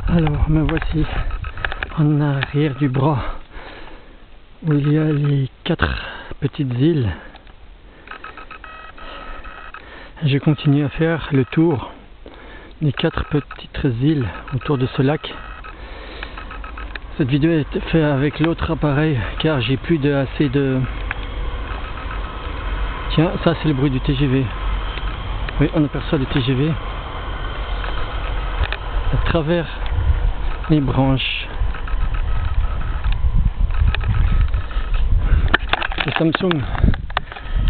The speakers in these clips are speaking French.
Alors me voici en arrière du bras où il y a les 4 petites îles. Je continue à faire le tour des 4 petites îles autour de ce lac. Cette vidéo est faite avec l'autre appareil car j'ai plus assez de... Tiens, ça c'est le bruit du TGV. Oui, on aperçoit le TGV à travers les branches. Le Samsung,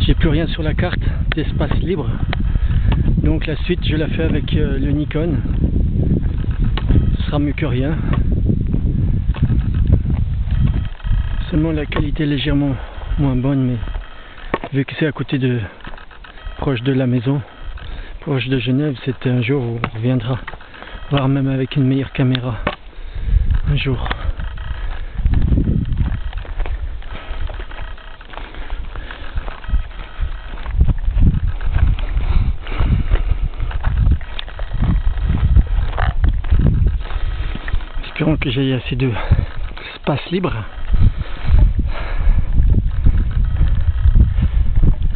j'ai plus rien sur la carte d'espace libre, donc la suite je la fais avec le Nikon. Ce sera mieux que rien, seulement la qualité est légèrement moins bonne, mais vu que c'est à côté de, proche de la maison, proche de Genève, c'est un jour où on reviendra voir, même avec une meilleure caméra un jour. Espérons que j'ai assez de espace libre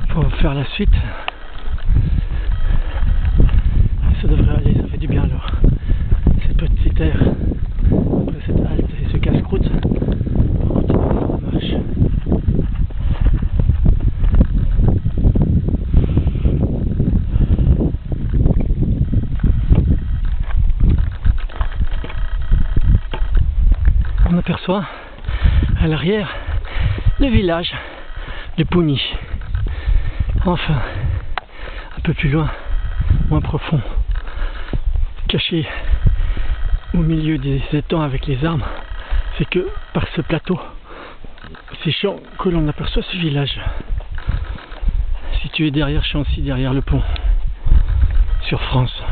pour faire la suite. Ça devrait aller, ça fait du bien alors. Cette petite air, après cette halte et ce casse-croûte, on continue la marche. On aperçoit à l'arrière le village de Pougny. Enfin, un peu plus loin, moins profond, caché au milieu des étangs avec les arbres, c'est que par ce plateau, ces champs, que l'on aperçoit ce village situé derrière Chancy, derrière le pont sur France.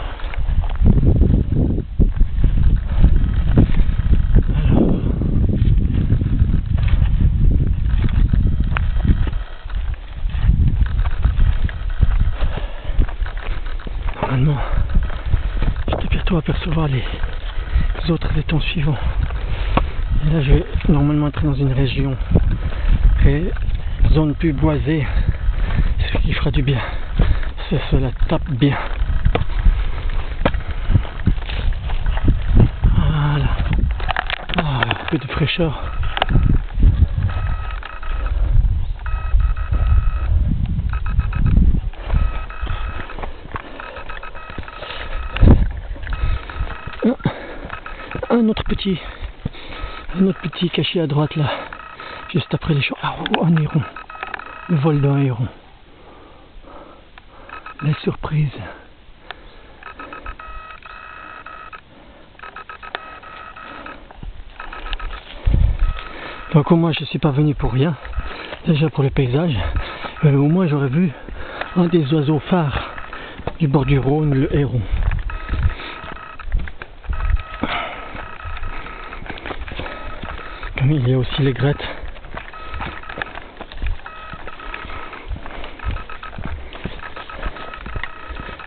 Normalement, je vais bientôt apercevoir les autres étangs suivants. Et là, je vais normalement entrer dans une région et zone plus boisée, ce qui fera du bien. Cela tape bien. Voilà. Ah, un peu de fraîcheur. Un autre petit caché à droite là, juste après les champs. Ah, oh, un héron, le vol d'un héron, la surprise. Donc au moins je suis pas venu pour rien, déjà pour le paysage, au moins j'aurais vu un des oiseaux phares du bord du Rhône, le héron. Il y a aussi les grettes.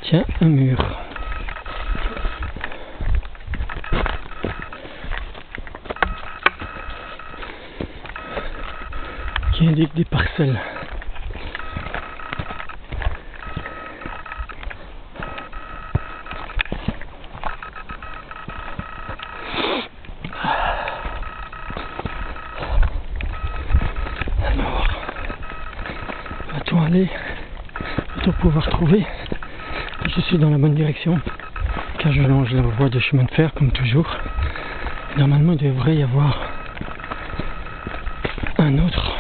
Tiens, un mur. Qui indique des parcelles. Va-t-on pouvoir trouver? Je suis dans la bonne direction car je longe la voie de chemin de fer comme toujours. Normalement il devrait y avoir un autre.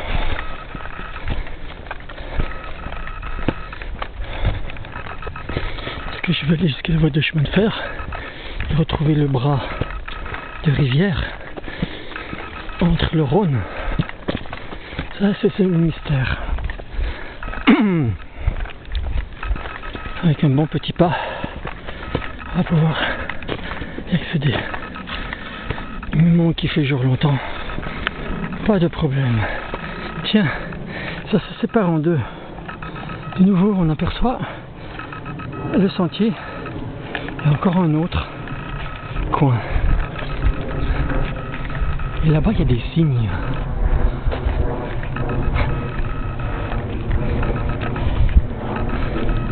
Est-ce que je vais aller jusqu'à la voie de chemin de fer et retrouver le bras de rivière entre le Rhône? Ça c'est le mystère. Avec un bon petit pas, on va pouvoir y accéder. Du moment qu'il fait jour longtemps, pas de problème. Tiens, ça se sépare en deux. De nouveau, on aperçoit le sentier et encore un autre coin. Et là-bas, il y a des cygnes.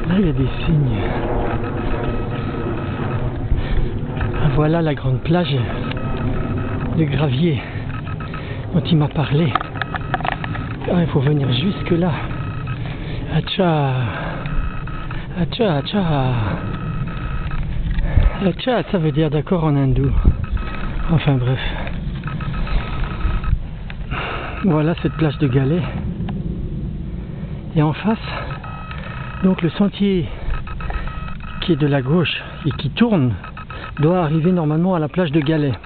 Là, il y a des cygnes. Ah, voilà la grande plage de gravier dont il m'a parlé. Ah, il faut venir jusque là. Acha, acha, acha. Acha, ça veut dire d'accord en hindou. Enfin bref. Voilà cette plage de galets. Et en face, donc le sentier qui est de la gauche et qui tourne doit arriver normalement à la plage de galets.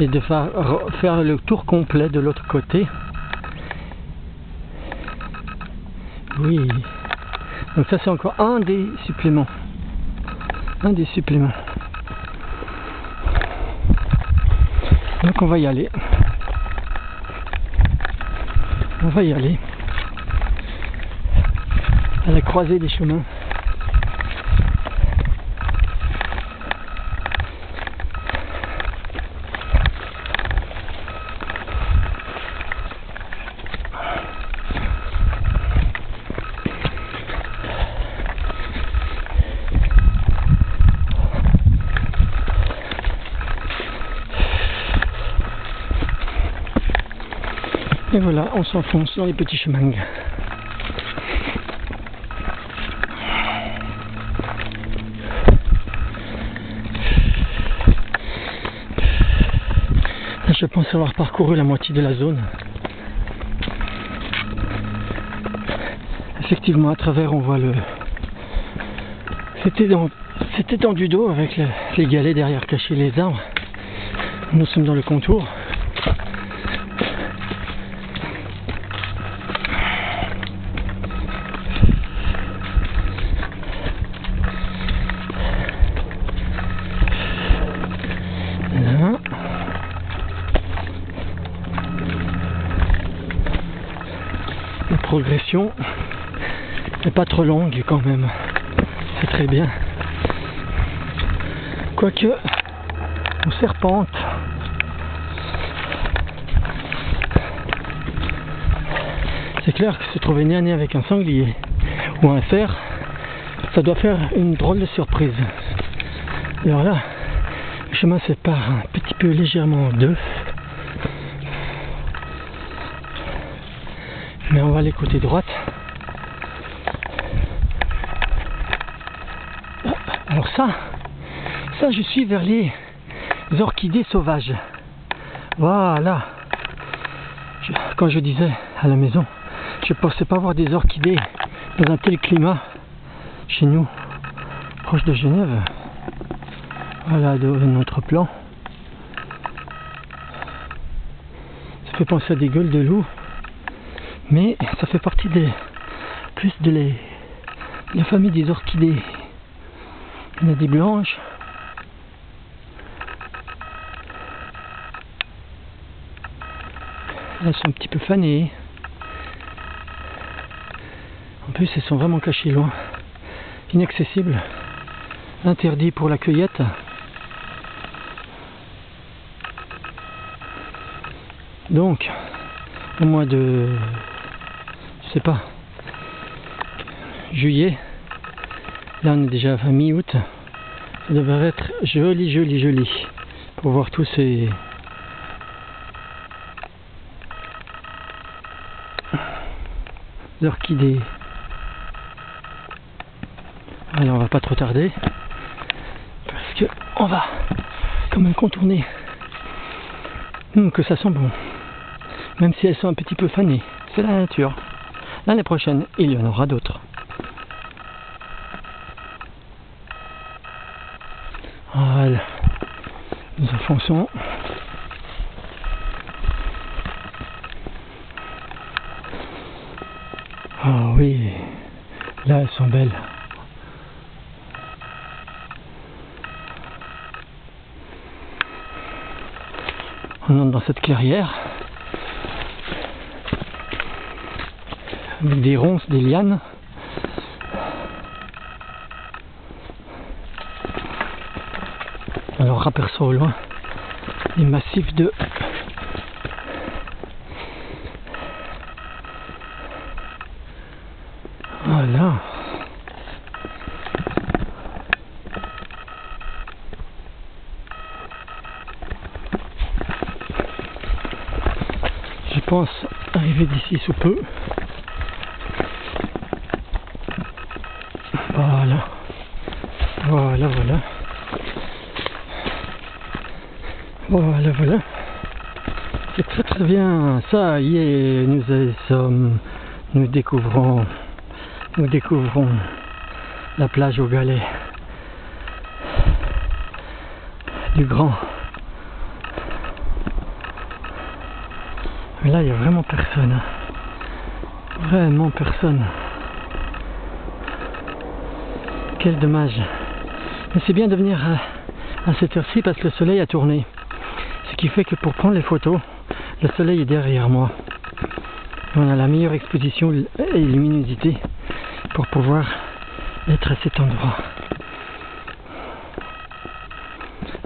Et de faire le tour complet de l'autre côté. Oui. Donc ça c'est encore un des suppléments. Un des suppléments. Donc on va y aller. On va y aller. À la croisée des chemins. Et voilà, on s'enfonce dans les petits chemins. Je pense avoir parcouru la moitié de la zone. Effectivement, à travers, on voit cette étendue d'eau avec les galets derrière cachés, les arbres. Nous sommes dans le contour. Là. La progression n'est pas trop longue quand même. C'est très bien. Quoique, on serpente. C'est clair que se trouver nez à nez avec un sanglier ou un cerf, ça doit faire une drôle de surprise. Alors là, le chemin se sépare un petit peu légèrement en deux. Mais on va aller côté droite. Alors ça je suis vers les orchidées sauvages. Voilà. Quand je disais à la maison, je ne pensais pas voir des orchidées dans un tel climat chez nous, proche de Genève. Voilà de notre plan. Ça fait penser à des gueules de loup, mais ça fait partie plus de la famille des orchidées. Il y en a des blanches. Elles sont un petit peu fanées. En plus, elles sont vraiment cachées loin. Inaccessibles. Interdit pour la cueillette. Donc, au mois de, je sais pas, juillet, là on est déjà à mi-août, ça devrait être joli pour voir tous ces orchidées. Alors on va pas trop tarder parce que on va quand même contourner. Que ça sent bon, même si elles sont un petit peu fanées. C'est la nature. L'année prochaine, il y en aura d'autres. Voilà, nous enfonçons. Ah oui, là elles sont belles. On entre dans cette clairière avec des ronces, des lianes. Alors on aperçoit au loin des massifs de pense arriver d'ici sous peu. Voilà. Voilà, voilà. Voilà, voilà. C'est très très bien. Ça y est, nous découvrons la plage au Galet du Grand. Mais là, il n'y a vraiment personne. Hein. Vraiment personne. Quel dommage. Mais c'est bien de venir à cette heure-ci parce que le soleil a tourné. Ce qui fait que pour prendre les photos, le soleil est derrière moi. On a la meilleure exposition et luminosité pour pouvoir être à cet endroit.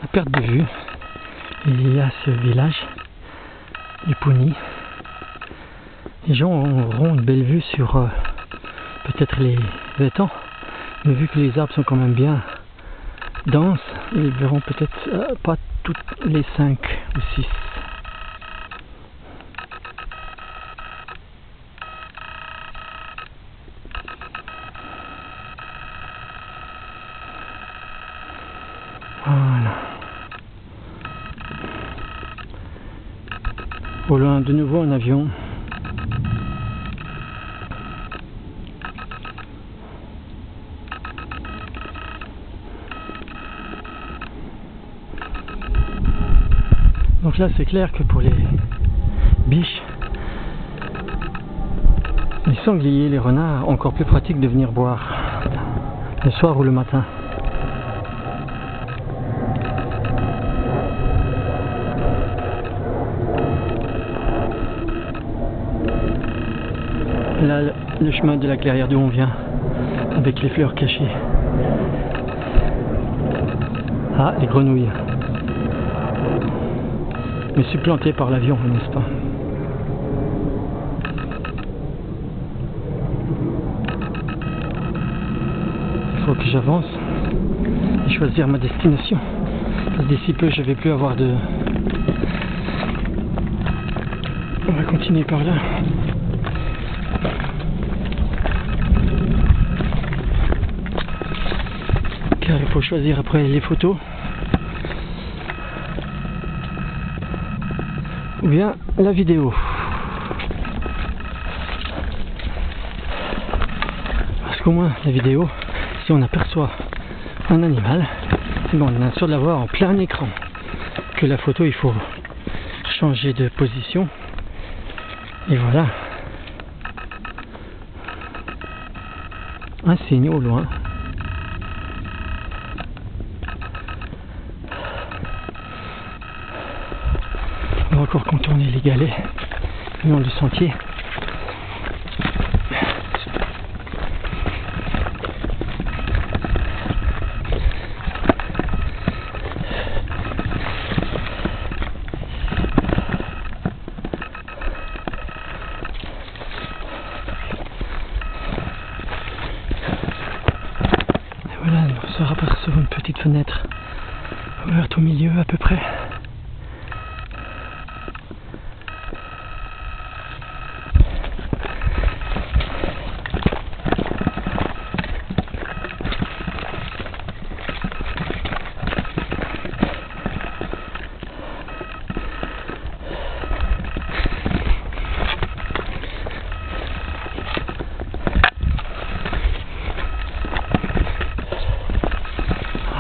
À perte de vue, il y a ce village du Pougny. Les gens auront une belle vue sur peut-être les étangs, mais vu que les arbres sont quand même bien denses, ils verront peut-être pas toutes les 5 ou 6. Voilà. Au loin, de nouveau un avion. Donc là, c'est clair que pour les biches, les sangliers, les renards, encore plus pratique de venir boire le soir ou le matin. Là, le chemin de la clairière d'où on vient, avec les fleurs cachées. Ah, les grenouilles. Mais supplanté par l'avion, n'est-ce pas? Il faut que j'avance et choisir ma destination. Parce que d'ici peu, je ne vais plus avoir de... On va continuer par là. Car il faut choisir après les photos. Ou bien la vidéo. Parce qu'au moins la vidéo, si on aperçoit un animal, c'est bon, on est sûr de l'avoir en plein écran. Que la photo, il faut changer de position. Et voilà. Un signe au loin. On va encore contourner les galets le long du sentier. Et voilà, on se raperçoit une petite fenêtre ouverte au milieu à peu près.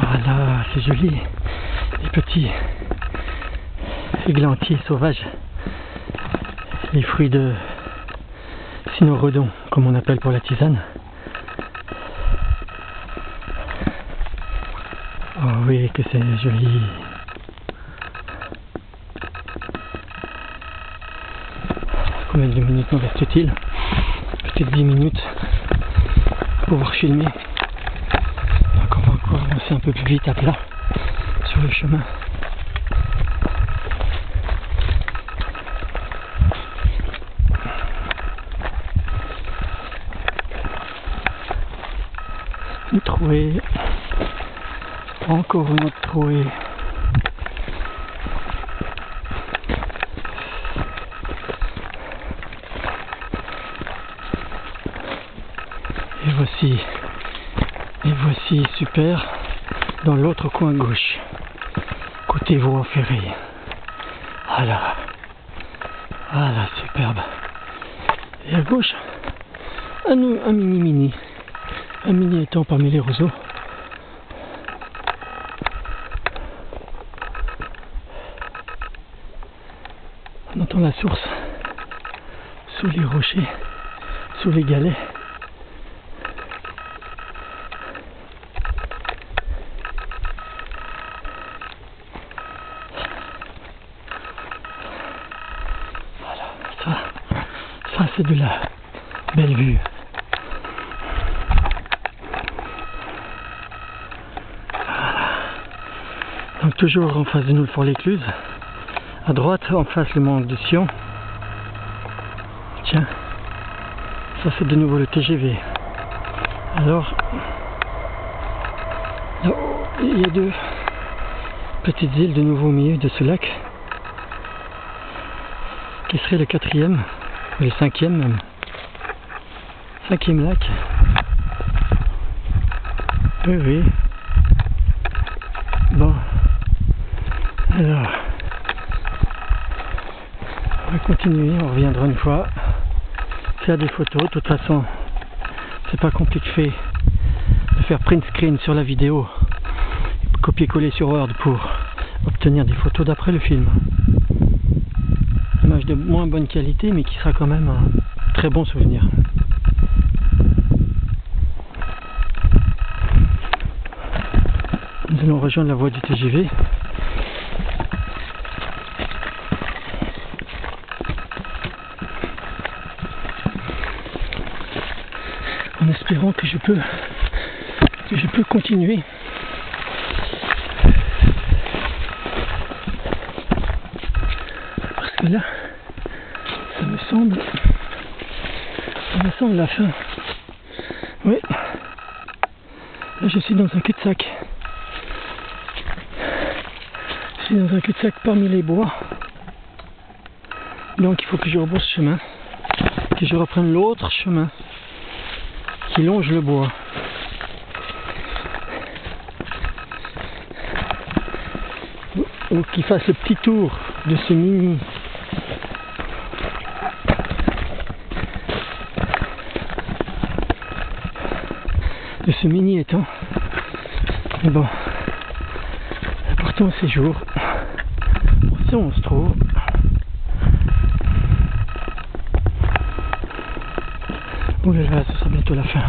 Voilà, c'est joli, les petits églantiers sauvages, les fruits de cynorhodon, comme on appelle pour la tisane. Oh oui, que c'est joli. Combien de minutes nous reste-t-il? Peut-être 10 minutes pour pouvoir filmer. Donc on va encore avancer un peu plus vite à plat sur le chemin. Une trouée. Encore une autre trouée. voici super dans l'autre coin gauche, côté voie ferrée. Voilà, voilà, superbe. Et à gauche, un mini étang parmi les roseaux. On entend la source sous les rochers, sous les galets. Voilà, ça c'est de la belle vue. Voilà. Donc toujours en face de nous le Fort l'Écluse. À droite, en face, le Mont de Sion. Tiens, ça c'est de nouveau le TGV. Alors, là-haut, il y a deux petites îles de nouveau au milieu de ce lac, qui serait le 4e, ou le 5e même. 5e lac. Oui, oui. Bon. Alors. On va continuer, on reviendra une fois faire des photos. De toute façon, c'est pas compliqué de faire print screen sur la vidéo, copier-coller sur Word pour obtenir des photos d'après le film. Une image de moins bonne qualité, mais qui sera quand même un très bon souvenir. Nous allons rejoindre la voie du TGV. En espérant que je peux continuer. Parce que là, ça me semble la fin. Oui. Là, je suis dans un cul-de-sac. Je suis dans un cul-de-sac parmi les bois. Donc, il faut que je rebrousse chemin. Que je reprenne l'autre chemin qui longe le bois. Ou qui fasse le petit tour de ce mini étang. Mais bon, l'important c'est jour. On sait où on se trouve. Oh là là, ce sera bientôt la fin.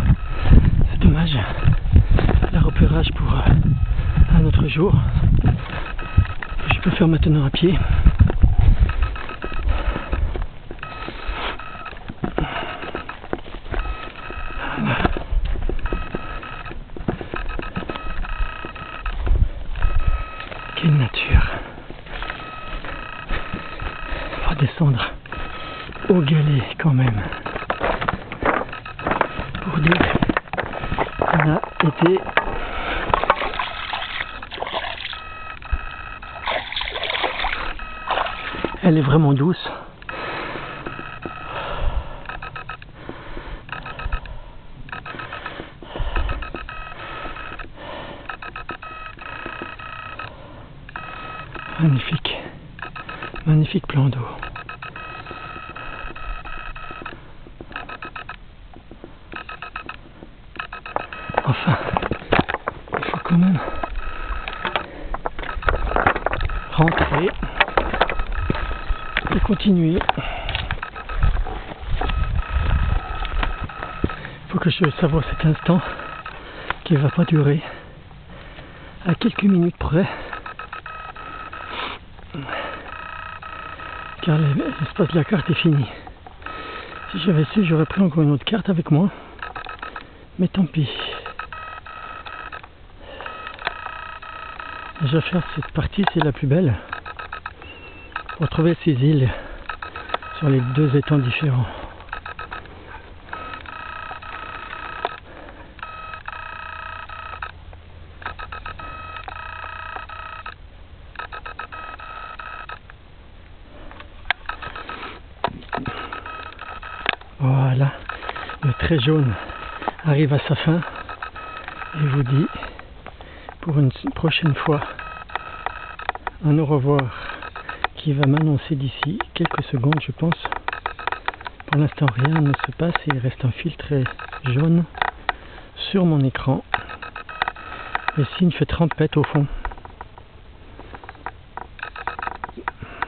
C'est dommage. Le repérage pour un autre jour. Je peux faire maintenant à pied. Voilà. Quelle nature. On va descendre au galet quand même. Pour dire qu'on a été elle est vraiment douce. Magnifique. Magnifique plan d'eau. Enfin, il faut quand même rentrer et continuer. Il faut que je savoure cet instant qui ne va pas durer, à quelques minutes près, car l'espace de la carte est fini. Si j'avais su, j'aurais pris encore une autre carte avec moi, mais tant pis. Déjà faire cette partie, c'est la plus belle, pour trouver ces îles sur les deux étangs différents. Voilà, le trait jaune arrive à sa fin et vous dit pour une prochaine fois un au revoir qui va m'annoncer d'ici quelques secondes, je pense. Pour l'instant rien ne se passe et il reste un filtre jaune sur mon écran. Le signe fait trompette au fond.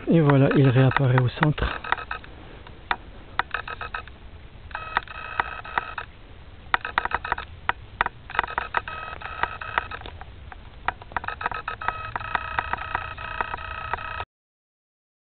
Et voilà, il réapparaît au centre.